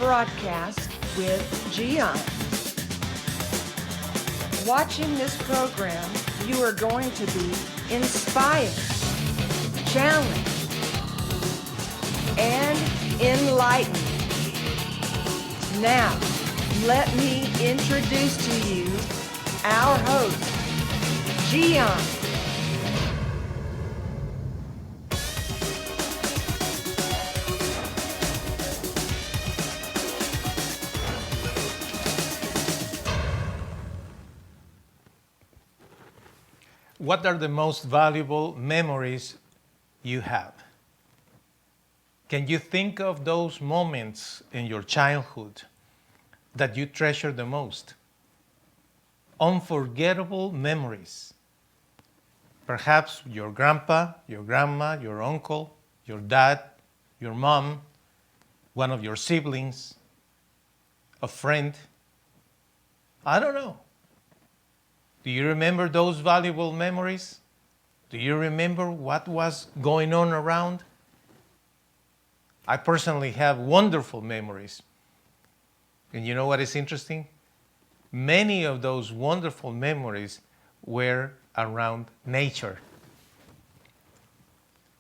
broadcast with Gian. Watching this program, you are going to be inspired, challenged, and enlightened. Now, let me introduce to you our host, Gian. What are the most valuable memories you have? Can you think of those moments in your childhood that you treasure the most? Unforgettable memories. Perhaps your grandpa, your grandma, your uncle, your dad, your mom, one of your siblings, a friend. I don't know. Do you remember those valuable memories? Do you remember what was going on around? I personally have wonderful memories. And you know what is interesting? Many of those wonderful memories were around nature.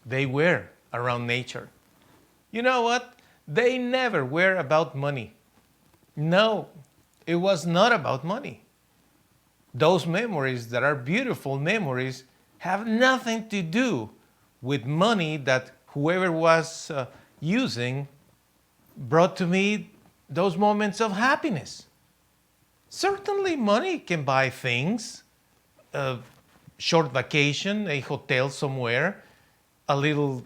They were around nature. You know what? They never were about money. No, it was not about money. Those memories that are beautiful memories have nothing to do with money that whoever was using brought to me those moments of happiness. Certainly money can buy things, a short vacation, a hotel somewhere, a little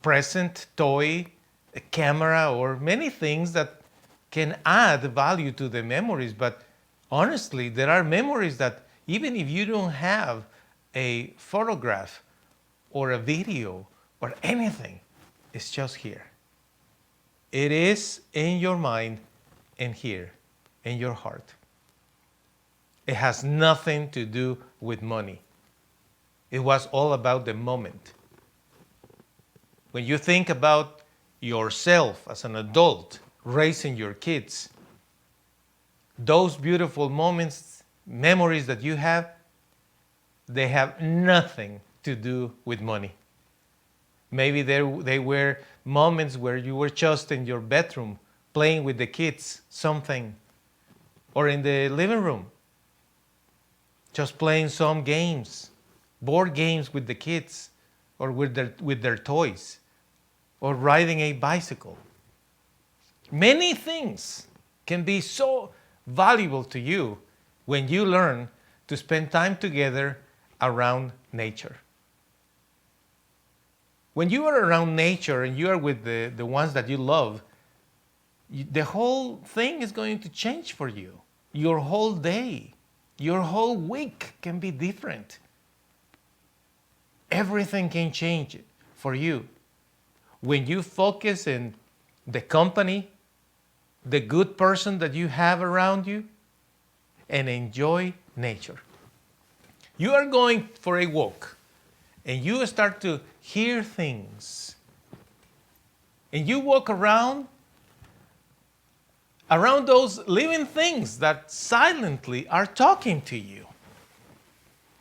present, toy, a camera, or many things that can add value to the memories. But honestly, there are memories that even if you don't have a photograph or a video or anything, it's just here. It is in your mind and here, in your heart. It has nothing to do with money. It was all about the moment. When you think about yourself as an adult raising your kids, those beautiful moments, memories that you have, they have nothing to do with money. Maybe they were moments where you were just in your bedroom playing with the kids, something, or in the living room, just playing some games, board games with the kids, or with their toys, or riding a bicycle. Many things can be so valuable to you when you learn to spend time together around nature. When you are around nature and you are with the ones that you love, the whole thing is going to change for you. Your whole day, your whole week can be different. Everything can change for you when you focus in the company, the good person that you have around you, and enjoy nature. You are going for a walk and you start to hear things. And you walk around those living things that silently are talking to you.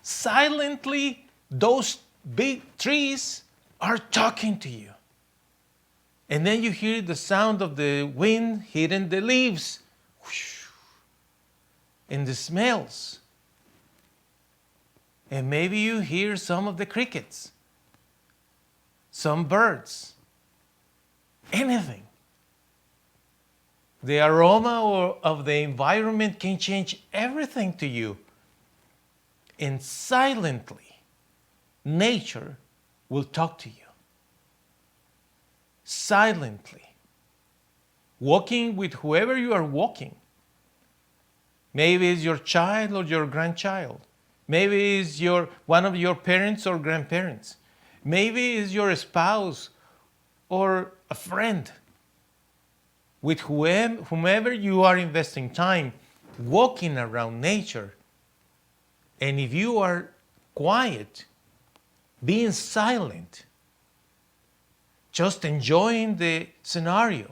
Silently, those big trees are talking to you. And then you hear the sound of the wind hitting the leaves. And the smells. And maybe you hear some of the crickets, some birds, anything. The aroma of the environment can change everything to you. And silently, nature will talk to you. Silently. Walking with whoever you are walking. Maybe it's your child or your grandchild. Maybe it's one of your parents or grandparents. Maybe it's your spouse or a friend. With whomever you are investing time walking around nature. And if you are quiet, being silent, just enjoying the scenario,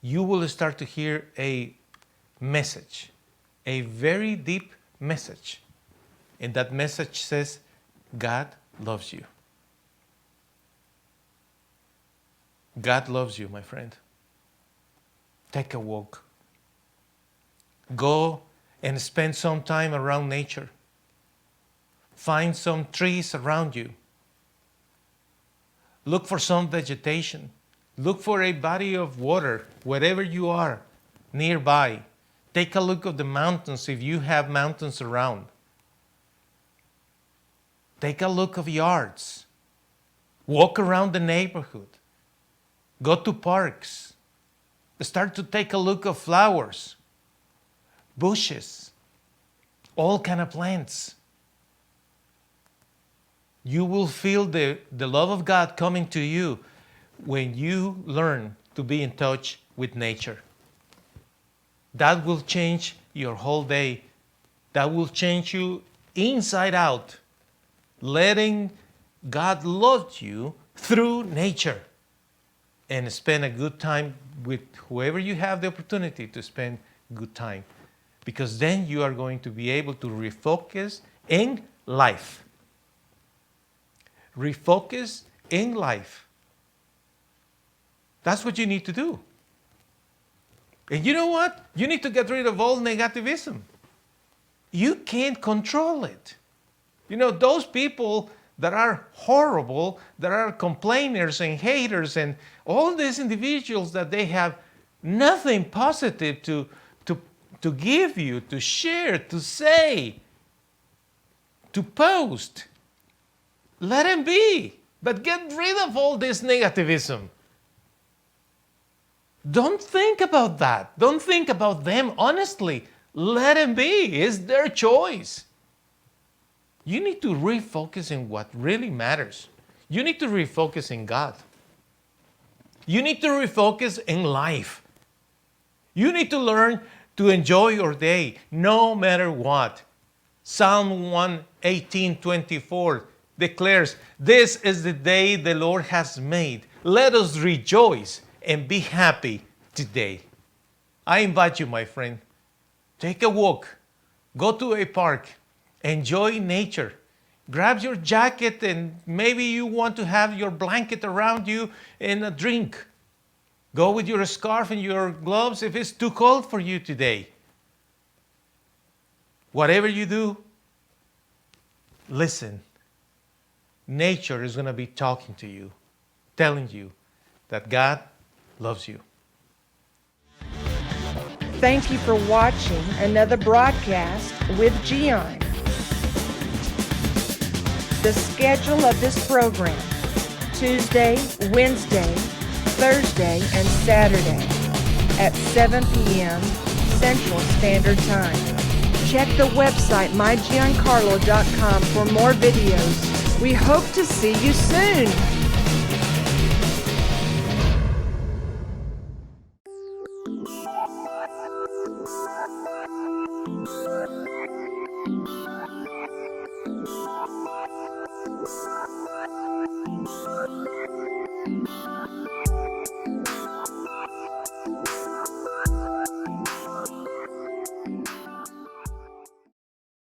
you will start to hear a message, a very deep message. And that message says, God loves you. God loves you, my friend. Take a walk. Go and spend some time around nature. Find some trees around you. Look for some vegetation. Look for a body of water wherever you are nearby. Take a look at the mountains if you have mountains around. Take a look of yards. Walk around the neighborhood. Go to parks. Start to take a look of flowers, bushes, all kind of plants. You will feel the love of God coming to you when you learn to be in touch with nature. That will change your whole day. That will change you inside out, letting God love you through nature, and spend a good time with whoever you have the opportunity to spend good time. Because then you are going to be able to refocus in life. Refocus in life. That's what you need to do. And you know what? You need to get rid of all negativism. You can't control it. You know, those people that are horrible, that are complainers and haters and all these individuals that they have nothing positive to give you, to share, to say, to post. Let them be. But get rid of all this negativism. Don't think about that. Don't think about them. Honestly, let them be. It's their choice. You need to refocus in what really matters. You need to refocus in God. You need to refocus in life. You need to learn to enjoy your day no matter what. Psalm 118:24 declares, "This is the day the Lord has made. Let us rejoice and be happy today." I invite you, my friend, take a walk, go to a park, enjoy nature. Grab your jacket and maybe you want to have your blanket around you and a drink. Go with your scarf and your gloves if it's too cold for you today. Whatever you do, listen. Nature is going to be talking to you, telling you that God loves you. Thank you for watching another broadcast with Gian. The schedule of this program: Tuesday, Wednesday, Thursday, and Saturday at 7 p.m. Central Standard Time. Check the website mygiancarlo.com for more videos. We hope to see you soon.